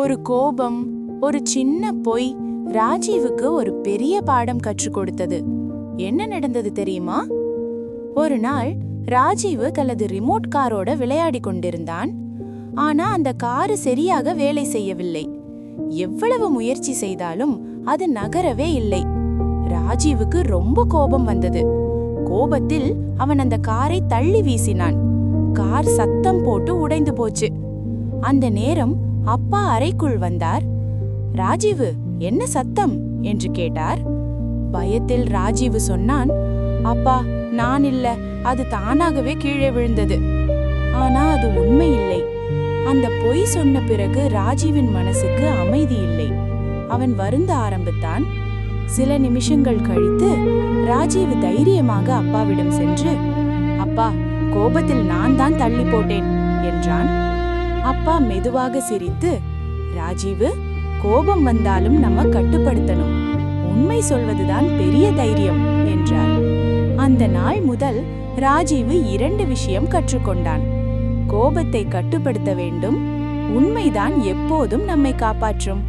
ஒரு கோபம், ஒரு சின்ன பொய் ராஜீவுக்கு ஒரு பெரிய பாடம் கற்றுக் கொடுத்தது. என்ன நடந்தது தெரியுமா? ஒரு நாள் ராஜீவு தனது ரிமோட் காரோட விளையாடி கொண்டிருந்தான். ஆனா அந்த காரு சரியாக வேலை செய்யவில்லை. எவ்வளவு முயற்சி செய்தாலும் அது நகரவே இல்லை. ராஜீவுக்கு ரொம்ப கோபம் வந்தது. கோபத்தில் அவன் அந்த காரை தள்ளி வீசினான். கார் சத்தம் போட்டு உடைந்து போச்சு. அந்த நேரம் அப்பா அறைக்குள் வந்தார். ராஜீவு, என்ன சத்தம் என்று கேட்டார். பயத்தில் ராஜீவு சொன்னான், அப்பா, நான் இல்ல, அது தானாகவே கீழே விழுந்தது. ஆனா அது உண்மை இல்லை. அந்த பொய் சொன்ன பிறகு ராஜீவின் மனசுக்கு அமைதி இல்லை. அவன் வருந்த ஆரம்பித்தான். சில நிமிஷங்கள் கழித்து ராஜீவ் தைரியமாக அப்பாவிடம் சென்று, அப்பா, கோபத்தில் நான் தான் தள்ளி போட்டேன் என்றான். அப்பா மெதுவாக சிரித்து, ராஜீவு, கோபம் வந்தாலும் நம்ம கட்டுப்படுத்தணும். உண்மை சொல்வதுதான் பெரிய தைரியம் என்றார். அந்த நாள் முதல் ராஜீவு 2 விஷயம் கற்றுக்கொண்டான். கோபத்தை கட்டுப்படுத்த வேண்டும். உண்மைதான் எப்போதும் நம்மை காப்பாற்றும்.